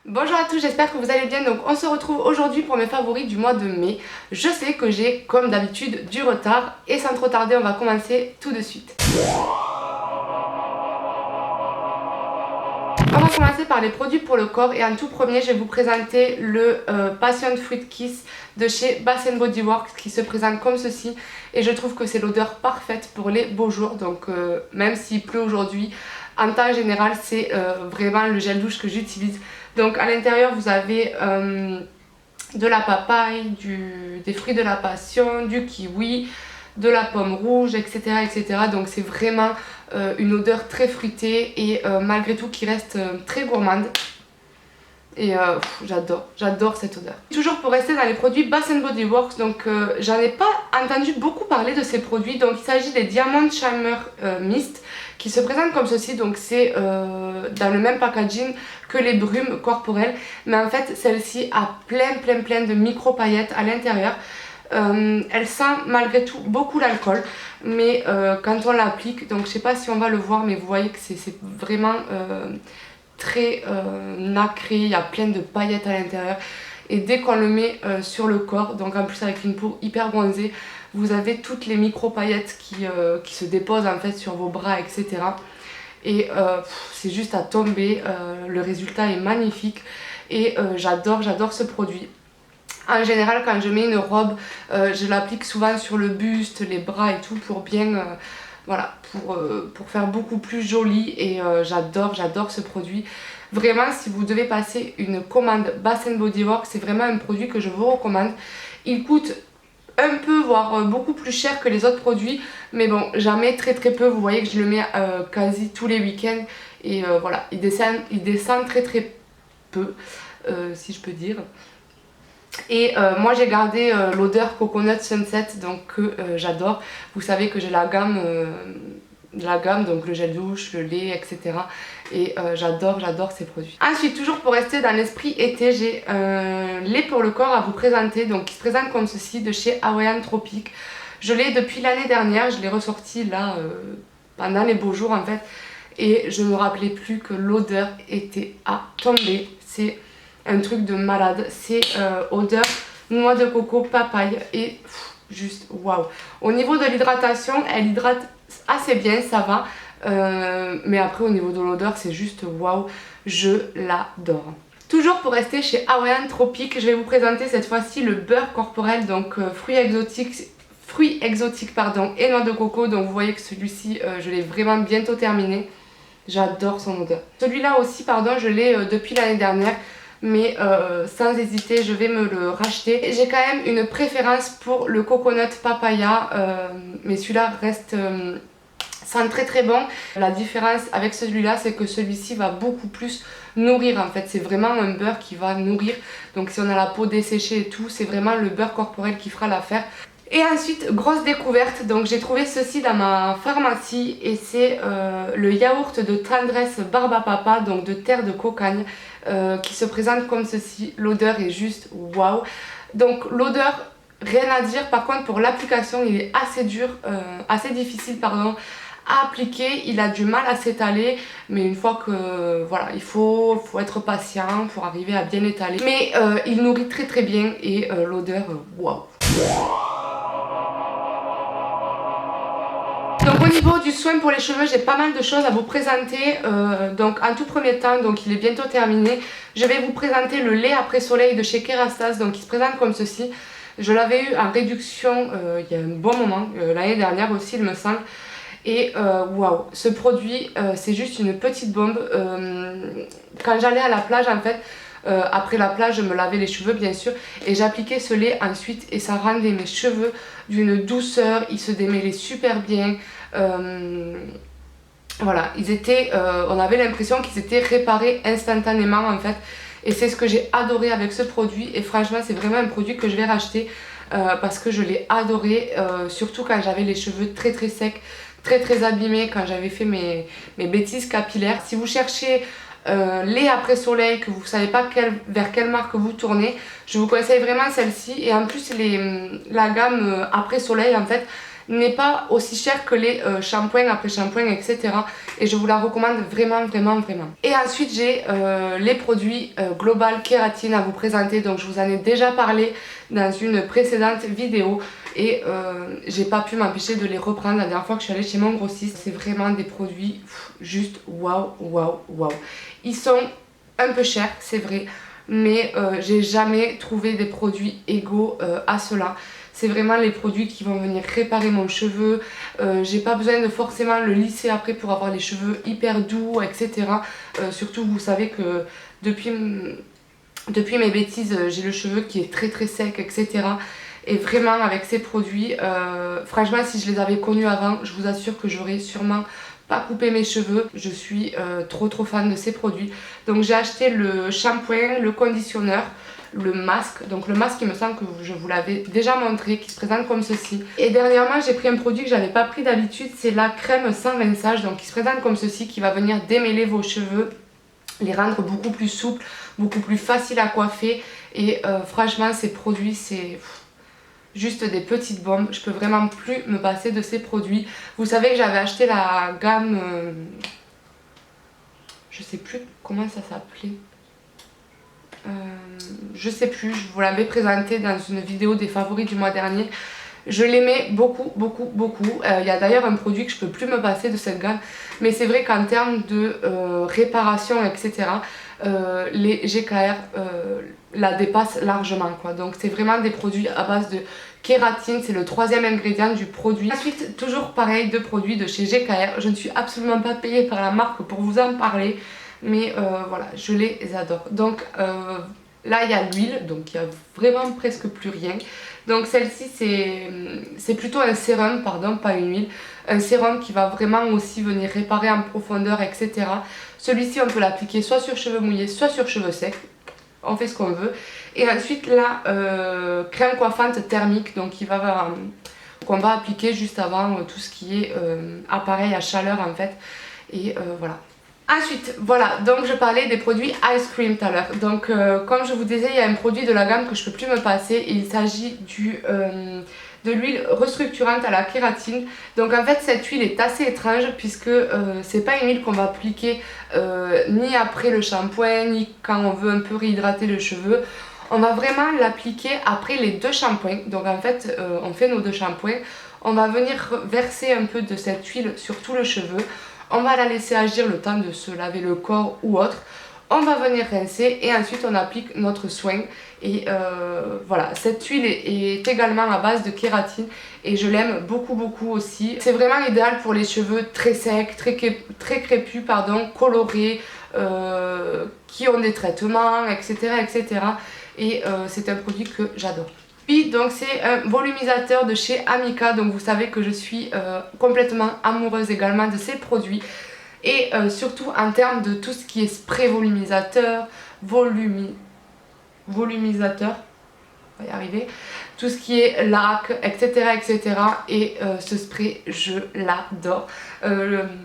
Bonjour à tous, j'espère que vous allez bien. Donc on se retrouve aujourd'hui pour mes favoris du mois de mai. Je sais que j'ai comme d'habitude du retard et sans trop tarder on va commencer tout de suite. On va commencer par les produits pour le corps et en tout premier je vais vous présenter le Passion Fruit Kiss de chez Bath Body Works qui se présente comme ceci et je trouve que c'est l'odeur parfaite pour les beaux jours. Donc même s'il pleut aujourd'hui, en temps général c'est vraiment le gel douche que j'utilise. Donc à l'intérieur vous avez de la papaye, des fruits de la passion, du kiwi, de la pomme rouge, etc. etc. Donc c'est vraiment une odeur très fruitée et malgré tout qui reste très gourmande. Et j'adore cette odeur. Toujours pour rester dans les produits Bath Body Works, donc j'en ai pas entendu beaucoup parler de ces produits. Donc il s'agit des Diamond Shimmer Mist qui se présentent comme ceci. Donc c'est dans le même packaging que les brumes corporelles, mais en fait celle-ci a plein de micro paillettes à l'intérieur. Elle sent malgré tout beaucoup l'alcool, mais quand on l'applique, donc je sais pas si on va le voir, mais vous voyez que c'est vraiment très nacré, il y a plein de paillettes à l'intérieur et dès qu'on le met sur le corps, donc en plus avec une peau hyper bronzée, vous avez toutes les micro paillettes qui se déposent en fait sur vos bras, etc. Et c'est juste à tomber, le résultat est magnifique et j'adore ce produit. En général quand je mets une robe, je l'applique souvent sur le buste, les bras et tout pour bien voilà, pour faire beaucoup plus joli et j'adore ce produit. Vraiment, si vous devez passer une commande Bath Body Works, c'est vraiment un produit que je vous recommande. Il coûte un peu, voire beaucoup plus cher que les autres produits, mais bon, jamais très peu. Vous voyez que je le mets quasi tous les week-ends et voilà, il descend très peu, si je peux dire. Et moi j'ai gardé l'odeur Coconut Sunset donc que j'adore. Vous savez que j'ai la gamme donc le gel douche, le lait, etc. Et j'adore ces produits. Ensuite, toujours pour rester dans l'esprit été, j'ai un lait pour le corps à vous présenter, donc qui se présente comme ceci de chez Hawaiian Tropic. Je l'ai depuis l'année dernière, je l'ai ressorti là pendant les beaux jours en fait. Et je ne me rappelais plus que l'odeur était à tomber. C'est un truc de malade, c'est odeur noix de coco, papaye et juste waouh. Au niveau de l'hydratation, elle hydrate assez bien, ça va, mais après au niveau de l'odeur c'est juste waouh, je l'adore. Toujours pour rester chez Hawaiian Tropic, je vais vous présenter cette fois-ci le beurre corporel, donc fruits exotiques pardon, et noix de coco. Donc vous voyez que celui-ci je l'ai vraiment bientôt terminé, j'adore son odeur. Celui-là aussi pardon, je l'ai depuis l'année dernière, mais sans hésiter je vais me le racheter. J'ai quand même une préférence pour le coconut papaya, mais celui-là reste sent très bon. La différence avec celui-là c'est que celui-ci va beaucoup plus nourrir en fait, c'est vraiment un beurre qui va nourrir, donc si on a la peau desséchée et tout, c'est vraiment le beurre corporel qui fera l'affaire. Et ensuite, grosse découverte, donc j'ai trouvé ceci dans ma pharmacie et c'est le yaourt de tendresse Barbapapa, donc de terre de cocagne, qui se présente comme ceci. L'odeur est juste waouh. Donc l'odeur, rien à dire, par contre pour l'application il est assez dur, assez difficile pardon à appliquer, il a du mal à s'étaler, mais une fois que voilà, il faut être patient pour arriver à bien étaler. Mais il nourrit très bien et l'odeur waouh. Donc au niveau du soin pour les cheveux, j'ai pas mal de choses à vous présenter. Donc en tout premier temps, donc il est bientôt terminé, je vais vous présenter le lait après soleil de chez Kerastase, donc il se présente comme ceci. Je l'avais eu en réduction il y a un bon moment, l'année dernière aussi il me semble. Et waouh, ce produit c'est juste une petite bombe. Quand j'allais à la plage en fait, après la plage je me lavais les cheveux bien sûr et j'appliquais ce lait ensuite et ça rendait mes cheveux d'une douceur, ils se démêlaient super bien. Voilà, on avait l'impression qu'ils étaient réparés instantanément en fait, et c'est ce que j'ai adoré avec ce produit et franchement c'est vraiment un produit que je vais racheter parce que je l'ai adoré, surtout quand j'avais les cheveux très secs, très abîmés, quand j'avais fait mes bêtises capillaires. Si vous cherchez lait après soleil, que vous ne savez pas vers quelle marque vous tournez, je vous conseille vraiment celle-ci. Et en plus la gamme après soleil en fait, n'est pas aussi chère que les shampoings après shampoing, etc. Et je vous la recommande vraiment, vraiment, vraiment. Et ensuite, j'ai les produits Global Kératine à vous présenter. Donc, je vous en ai déjà parlé dans une précédente vidéo. Et j'ai pas pu m'empêcher de les reprendre la dernière fois que je suis allée chez mon grossiste. C'est vraiment des produits juste waouh, waouh, waouh. Ils sont un peu chers, c'est vrai. Mais j'ai jamais trouvé des produits égaux à cela. C'est vraiment les produits qui vont venir réparer mon cheveu. J'ai pas besoin de forcément le lisser après pour avoir les cheveux hyper doux, etc. Surtout, vous savez que depuis mes bêtises, j'ai le cheveu qui est très très sec, etc. Et vraiment, avec ces produits, franchement, si je les avais connus avant, je vous assure que j'aurais sûrement pas coupé mes cheveux. Je suis trop fan de ces produits. Donc j'ai acheté le shampoing, le conditionneur, le masque. Donc le masque, il me semble que je vous l'avais déjà montré, qui se présente comme ceci. Et dernièrement, j'ai pris un produit que j'avais pas pris d'habitude, c'est la crème sans rinçage, donc qui se présente comme ceci, qui va venir démêler vos cheveux, les rendre beaucoup plus souples, beaucoup plus faciles à coiffer. Et franchement, ces produits, c'est juste des petites bombes. Je peux vraiment plus me passer de ces produits. Vous savez que j'avais acheté la gamme, je sais plus comment ça s'appelait. Je sais plus, je vous l'avais présenté dans une vidéo des favoris du mois dernier. Je l'aimais beaucoup, beaucoup, beaucoup. Il y a d'ailleurs un produit que je peux plus me passer de cette gamme. Mais c'est vrai qu'en termes de réparation, etc., les GKR la dépassent largement, quoi. Donc c'est vraiment des produits à base de kératine, c'est le 3e ingrédient du produit. Ensuite, toujours pareil, deux produits de chez GKR. Je ne suis absolument pas payée par la marque pour vous en parler. Mais voilà, je les adore. Donc là, il y a l'huile, donc il n'y a vraiment presque plus rien. Donc celle-ci, c'est plutôt un sérum, pardon, pas une huile. Un sérum qui va vraiment aussi venir réparer en profondeur, etc. Celui-ci, on peut l'appliquer soit sur cheveux mouillés, soit sur cheveux secs. On fait ce qu'on veut. Et ensuite, la crème coiffante thermique, donc qu'on va appliquer juste avant tout ce qui est appareil à chaleur, en fait. Et voilà. Ensuite, voilà, donc je parlais des produits Ice Cream tout à l'heure. Donc comme je vous disais, il y a un produit de la gamme que je ne peux plus me passer. Et il s'agit de l'huile restructurante à la kératine. Donc en fait, cette huile est assez étrange puisque c'est pas une huile qu'on va appliquer ni après le shampoing, ni quand on veut un peu réhydrater le cheveu. On va vraiment l'appliquer après les 2 shampoings. Donc en fait, on fait nos 2 shampoings. On va venir verser un peu de cette huile sur tout le cheveu. On va la laisser agir le temps de se laver le corps ou autre. On va venir rincer et ensuite on applique notre soin. Et voilà, cette huile est également à base de kératine et je l'aime beaucoup beaucoup aussi. C'est vraiment idéal pour les cheveux très secs, très crépus, pardon, colorés, qui ont des traitements, etc. etc. Et c'est un produit que j'adore. Puis donc c'est un volumisateur de chez Amika, donc vous savez que je suis complètement amoureuse également de ces produits. Et surtout en termes de tout ce qui est spray volumisateur, volumisateur, on va y arriver, tout ce qui est lac, etc. etc. Et ce spray, je l'adore.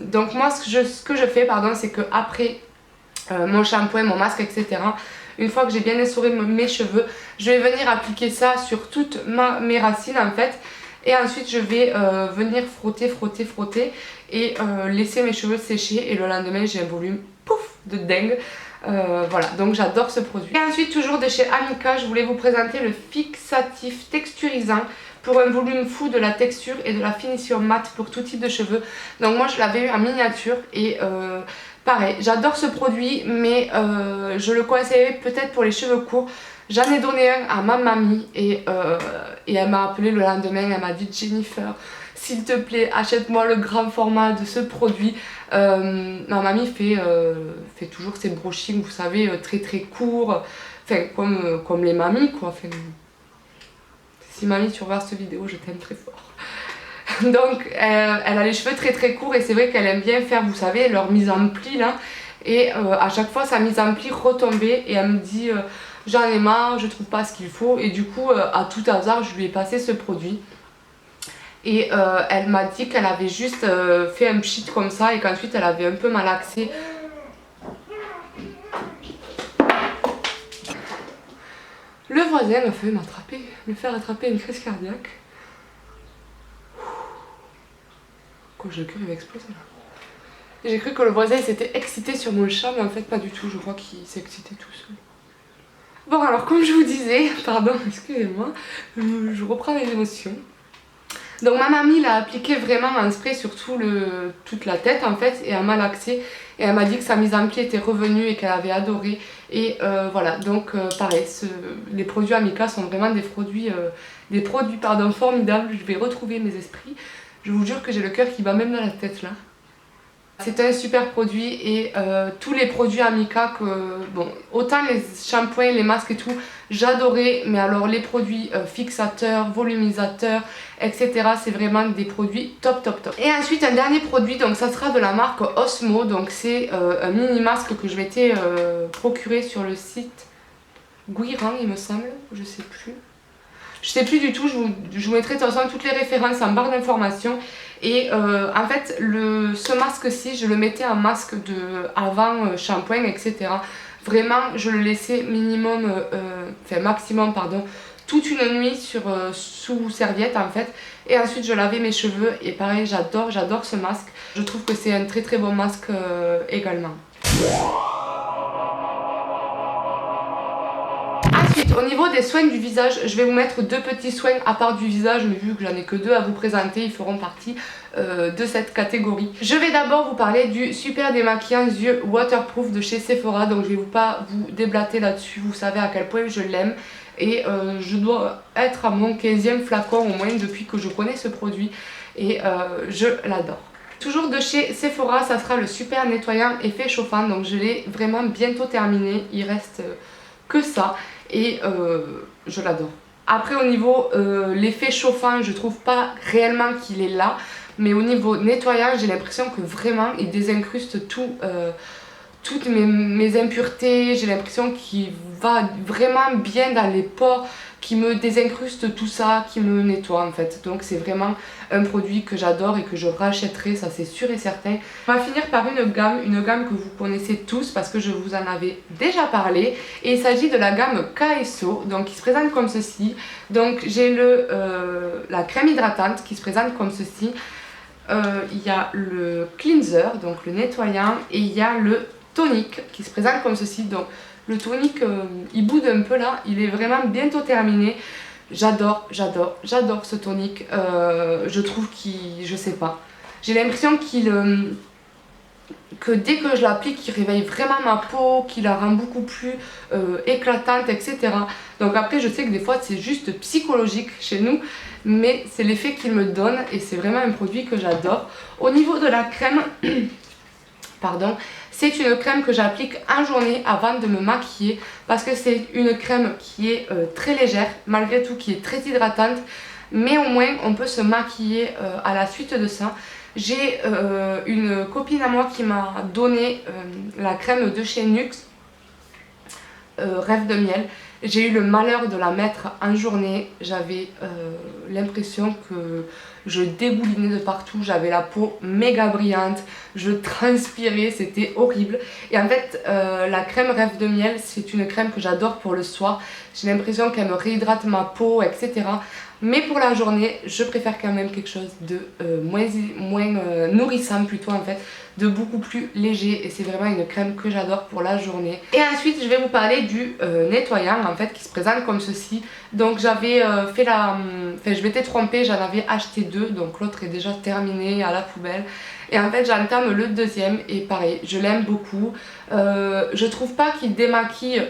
Donc moi ce que je fais, pardon, c'est que après mon shampoing, mon masque, etc., une fois que j'ai bien essoré mes cheveux, je vais venir appliquer ça sur toutes mes racines en fait. Et ensuite je vais venir frotter et laisser mes cheveux sécher. Et le lendemain j'ai un volume pouf de dingue. Voilà, donc j'adore ce produit. Et ensuite toujours de chez Amika, je voulais vous présenter le fixatif texturisant pour un volume fou de la texture et de la finition mate pour tout type de cheveux. Donc moi je l'avais eu en miniature et pareil, j'adore ce produit, mais je le conseillerais peut-être pour les cheveux courts. J'en ai donné un à ma mamie et elle m'a appelé le lendemain, elle m'a dit Jennifer, s'il te plaît, achète-moi le grand format de ce produit. Ma mamie fait toujours ses brushings, vous savez, très courts, enfin comme les mamies quoi. Enfin, si mamie tu regardes cette vidéo, je t'aime très fort. Donc elle a les cheveux très courts et c'est vrai qu'elle aime bien faire, vous savez, leur mise en pli là. Et à chaque fois sa mise en pli retombait et elle me dit j'en ai marre, je trouve pas ce qu'il faut. Et du coup à tout hasard je lui ai passé ce produit. Et elle m'a dit qu'elle avait juste fait un pchit comme ça et qu'ensuite elle avait un peu malaxé. Le voisin me fait faire attraper une crise cardiaque. Pourquoi j'ai cru qu'il va exploser là? J'ai cru que le voisin s'était excité sur mon chat, mais en fait pas du tout, je crois qu'il s'est excité tout seul. Bon alors comme je vous disais, pardon, excusez-moi, je reprends les émotions. Donc ma mamie l'a appliqué vraiment un spray sur toute la tête en fait, et elle m'a malaxé, et elle m'a dit que sa mise en pied était revenue et qu'elle avait adoré. Et voilà, donc pareil, les produits Amika sont vraiment des produits formidables. Je vais retrouver mes esprits. Je vous jure que j'ai le cœur qui bat même dans la tête là. C'est un super produit et tous les produits Amika, bon, autant les shampoings, les masques et tout, j'adorais, mais alors les produits fixateurs, volumisateurs, etc. c'est vraiment des produits top top top. Et ensuite un dernier produit, donc ça sera de la marque Osmo, donc c'est un mini masque que je m'étais procuré sur le site Guiran il me semble, je sais plus. Je sais plus du tout, je vous mettrai de toute façon toutes les références en barre d'informations. Et en fait, ce masque-ci, je le mettais en masque avant shampoing, etc. Vraiment, je le laissais maximum, pardon, toute une nuit sous serviette en fait. Et ensuite, je lavais mes cheveux et pareil, j'adore ce masque. Je trouve que c'est un très très bon masque également. Ensuite, au niveau des soins du visage, je vais vous mettre deux petits soins à part du visage, mais vu que j'en ai que deux à vous présenter, ils feront partie de cette catégorie. Je vais d'abord vous parler du super démaquillant yeux waterproof de chez Sephora, donc je ne vais pas vous déblater là-dessus, vous savez à quel point je l'aime. Et je dois être à mon 15e flacon au moins depuis que je connais ce produit, et je l'adore. Toujours de chez Sephora, ça sera le super nettoyant effet chauffant, donc je l'ai vraiment bientôt terminé, il reste que ça. Et je l'adore. Après au niveau l'effet chauffant, je trouve pas réellement qu'il est là, mais au niveau nettoyage, j'ai l'impression que vraiment il désincruste toutes mes impuretés. J'ai l'impression qu'il va vraiment bien dans les pores, qui me désincruste tout ça, qui me nettoie en fait. Donc c'est vraiment un produit que j'adore et que je rachèterai, ça c'est sûr et certain. On va finir par une gamme que vous connaissez tous parce que je vous en avais déjà parlé. Et il s'agit de la gamme KSO, donc qui se présente comme ceci. Donc j'ai la crème hydratante qui se présente comme ceci. Il y a le cleanser, donc le nettoyant, et il y a le tonique qui se présente comme ceci. Donc le tonique, il boude un peu là, il est vraiment bientôt terminé. J'adore ce tonique. Je trouve je sais pas. J'ai l'impression que dès que je l'applique, il réveille vraiment ma peau, qu'il la rend beaucoup plus éclatante, etc. Donc après, je sais que des fois, c'est juste psychologique chez nous, mais c'est l'effet qu'il me donne et c'est vraiment un produit que j'adore. Au niveau de la crème, pardon, c'est une crème que j'applique en journée avant de me maquiller parce que c'est une crème qui est très légère, malgré tout qui est très hydratante, mais au moins on peut se maquiller à la suite de ça. J'ai une copine à moi qui m'a donné la crème de chez Nuxe, Rêve de miel. J'ai eu le malheur de la mettre en journée, j'avais l'impression que je dégoulinais de partout, j'avais la peau méga brillante, je transpirais, c'était horrible. Et en fait, la crème Rêve de miel, c'est une crème que j'adore pour le soir. J'ai l'impression qu'elle me réhydrate ma peau, etc. Mais pour la journée, je préfère quand même quelque chose de moins nourrissant plutôt en fait, de beaucoup plus léger, et c'est vraiment une crème que j'adore pour la journée. Et ensuite je vais vous parler du nettoyant en fait qui se présente comme ceci. Donc j'avais je m'étais trompée, j'en avais acheté deux, donc l'autre est déjà terminé à la poubelle. Et en fait j'entame le deuxième et pareil, je l'aime beaucoup. Je trouve pas qu'il démaquille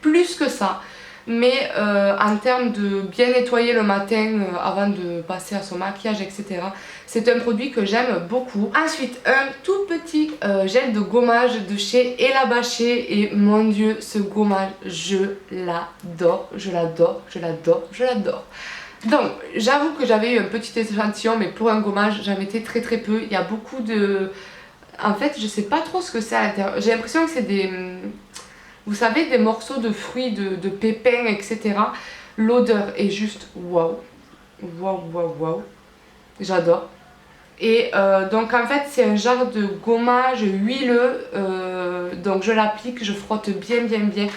plus que ça. Mais en termes de bien nettoyer le matin avant de passer à son maquillage, etc. c'est un produit que j'aime beaucoup. Ensuite, un tout petit gel de gommage de chez Ella Bâché. Et mon dieu, ce gommage, je l'adore, je l'adore, je l'adore, je l'adore. Donc, j'avoue que j'avais eu un petit échantillon, mais pour un gommage, j'en mettais très très peu. Il y a beaucoup de... En fait, je sais pas trop ce que c'est à l'intérieur. J'ai l'impression que c'est des... Vous savez, des morceaux de fruits, de pépins, etc. L'odeur est juste waouh. Waouh, waouh, waouh. J'adore. Et donc en fait, c'est un genre de gommage huileux. Donc je l'applique, je frotte bien, bien, bien.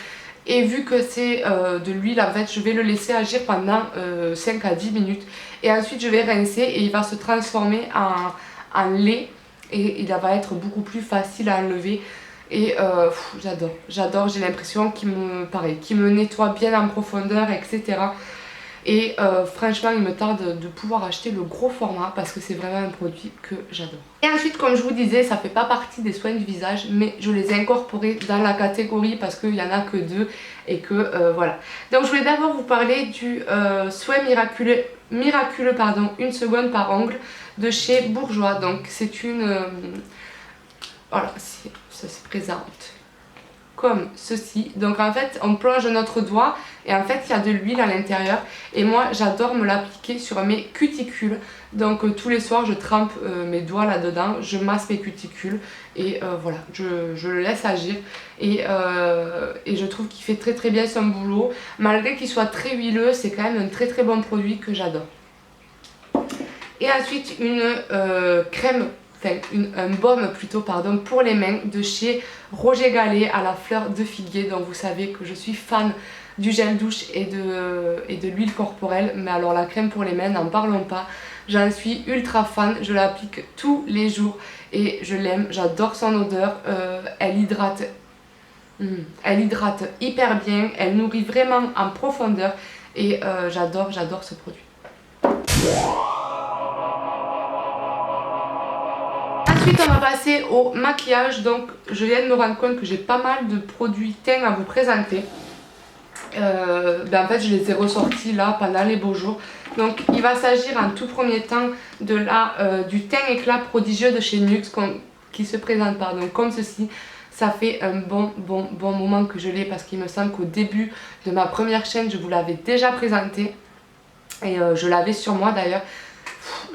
Et vu que c'est de l'huile, en fait, je vais le laisser agir pendant 5 à 10 minutes. Et ensuite, je vais rincer et il va se transformer en lait et il va être beaucoup plus facile à enlever. Et j'adore, j'ai l'impression qu'il me nettoie bien en profondeur, etc. Et franchement, il me tarde de pouvoir acheter le gros format parce que c'est vraiment un produit que j'adore. Et ensuite, comme je vous disais, ça fait pas partie des soins du visage, mais je les ai incorporés dans la catégorie parce qu'il n'y en a que 2 et que voilà. Donc je voulais d'abord vous parler du soin miraculeux pardon, 1 seconde par ongle de chez Bourjois. Donc c'est une... voilà, ça se présente comme ceci. Donc en fait on plonge notre doigt et en fait il y a de l'huile à l'intérieur et moi j'adore me l'appliquer sur mes cuticules. Donc tous les soirs je trempe mes doigts là dedans, je masse mes cuticules et voilà, je le laisse agir et je trouve qu'il fait très bien son boulot. Malgré qu'il soit très huileux, c'est quand même un très bon produit que j'adore. Et ensuite une crème, enfin un baume plutôt pardon, pour les mains de chez Roger Gallet à la fleur de figuier. Donc vous savez que je suis fan du gel douche et de l'huile corporelle, mais alors la crème pour les mains, n'en parlons pas. J'en suis ultra fan, je l'applique tous les jours et je l'aime, j'adore son odeur, elle hydrate hyper bien, elle nourrit vraiment en profondeur et j'adore ce produit. Ensuite on va passer au maquillage. Donc je viens de me rendre compte que j'ai pas mal de produits teint à vous présenter. En fait je les ai ressortis là pendant les beaux jours. Donc il va s'agir en tout premier temps de du teint éclat prodigieux de chez NYX qui se présente pardon, comme ceci. Ça fait un bon moment que je l'ai parce qu'il me semble qu'au début de ma première chaîne je vous l'avais déjà présenté et je l'avais sur moi d'ailleurs.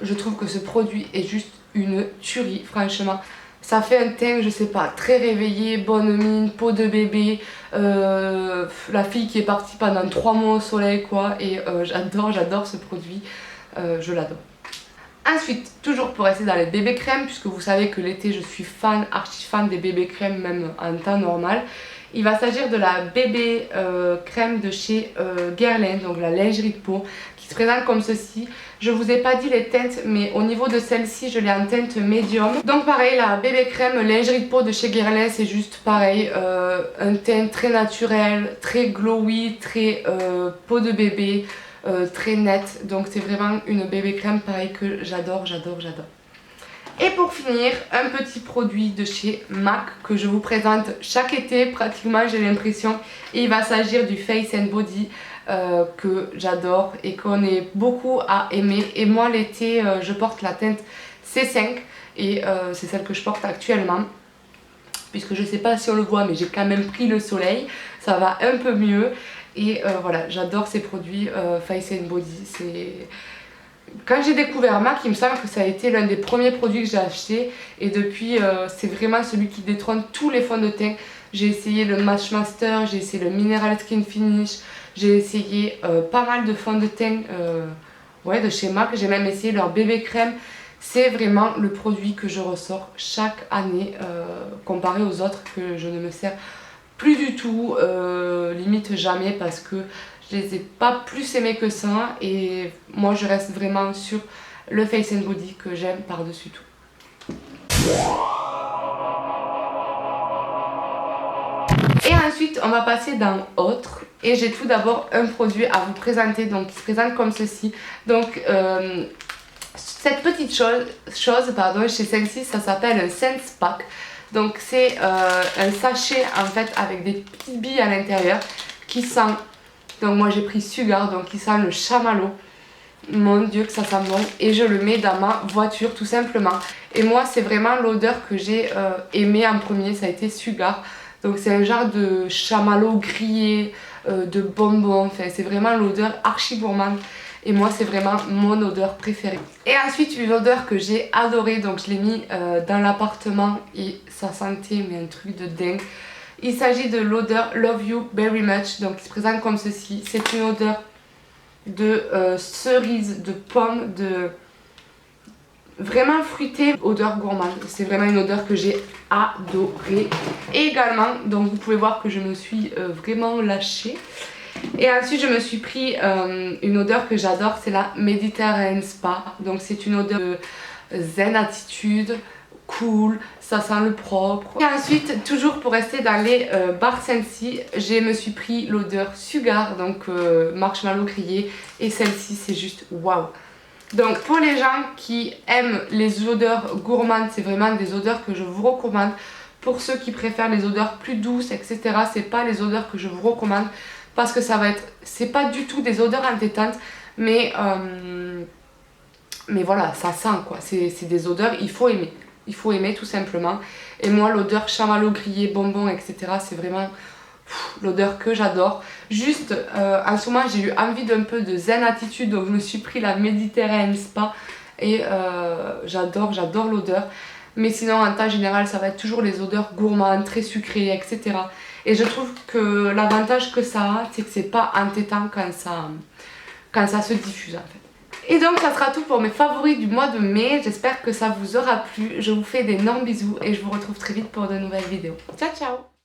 Je trouve que ce produit est juste une tuerie, franchement. Ça fait un teint, je sais pas, très réveillé, bonne mine, peau de bébé, la fille qui est partie pendant 3 mois au soleil quoi, et j'adore ce produit, je l'adore. Ensuite, toujours pour rester dans les bébés crèmes, puisque vous savez que l'été je suis archi fan des bébés crèmes même en temps normal. Il va s'agir de la bébé crème de chez Guerlain, donc la lingerie de peau, qui se présente comme ceci. Je vous ai pas dit les teintes, mais au niveau de celle-ci, je l'ai en teinte médium. Donc pareil, la bébé crème lingerie de peau de chez Guerlain, c'est juste pareil, un teint très naturel, très glowy, très peau de bébé, très net. Donc c'est vraiment une bébé crème pareil que j'adore. Et pour finir, un petit produit de chez MAC que je vous présente chaque été pratiquement, j'ai l'impression. Et il va s'agir du Face and Body que j'adore et qu'on est beaucoup à aimer. Et moi l'été, je porte la teinte C5 et c'est celle que je porte actuellement. Puisque je sais pas si on le voit, mais j'ai quand même pris le soleil, ça va un peu mieux. Et voilà, j'adore ces produits Face and Body. Quand j'ai découvert MAC, il me semble que ça a été l'un des premiers produits que j'ai acheté. Et depuis, c'est vraiment celui qui détrône tous les fonds de teint. J'ai essayé le Match Master, j'ai essayé le Mineral Skin Finish. J'ai essayé pas mal de fonds de teint de chez MAC. J'ai même essayé leur bébé crème. C'est vraiment le produit que je ressors chaque année comparé aux autres que je ne me sers plus du tout, limite jamais parce que je les ai pas plus aimés que ça et moi je reste vraiment sur le Face and Body que j'aime par-dessus tout. Et ensuite on va passer dans autre et j'ai tout d'abord un produit à vous présenter donc qui se présente comme ceci. Donc cette petite chose chez Sensi, ça s'appelle un Sense Pack. Donc c'est un sachet en fait avec des petites billes à l'intérieur qui sent, donc moi j'ai pris Sugar, donc qui sent le chamallow. Mon dieu que ça sent bon et je le mets dans ma voiture tout simplement. Et moi c'est vraiment l'odeur que j'ai aimé en premier, ça a été Sugar. Donc c'est un genre de chamallow grillé, de bonbons, enfin c'est vraiment l'odeur archi gourmande. Et moi c'est vraiment mon odeur préférée. Et ensuite une odeur que j'ai adorée, donc je l'ai mis dans l'appartement et ça sentait mais un truc de dingue. Il s'agit de l'odeur Love You Very Much, donc qui se présente comme ceci. C'est une odeur de cerise, de pomme, de vraiment fruitée, odeur gourmande. C'est vraiment une odeur que j'ai adorée. Et également, donc vous pouvez voir que je me suis vraiment lâchée. Et ensuite je me suis pris une odeur que j'adore, c'est la Mediterranean Spa. Donc c'est une odeur de zen attitude, cool, ça sent le propre. Et ensuite, toujours pour rester dans les Bar Scentsy, je me suis pris l'odeur Sugar, donc marshmallow grillé, et celle-ci c'est juste waouh. Donc pour les gens qui aiment les odeurs gourmandes, c'est vraiment des odeurs que je vous recommande. Pour ceux qui préfèrent les odeurs plus douces, etc., c'est pas les odeurs que je vous recommande parce que ça va être, c'est pas du tout des odeurs entêtantes, mais voilà, ça sent quoi. C'est des odeurs, il faut aimer tout simplement. Et moi l'odeur chamallow grillé, bonbon, etc., c'est vraiment l'odeur que j'adore. Juste en ce moment j'ai eu envie d'un peu de zen attitude, donc je me suis pris la Mediterranean Spa et j'adore l'odeur. Mais sinon en temps général ça va être toujours les odeurs gourmandes, très sucrées, etc. Et je trouve que l'avantage que ça a, c'est que c'est pas entêtant quand ça se diffuse en fait. Et donc ça sera tout pour mes favoris du mois de mai. J'espère que ça vous aura plu. Je vous fais d'énormes bisous et je vous retrouve très vite pour de nouvelles vidéos. Ciao ciao!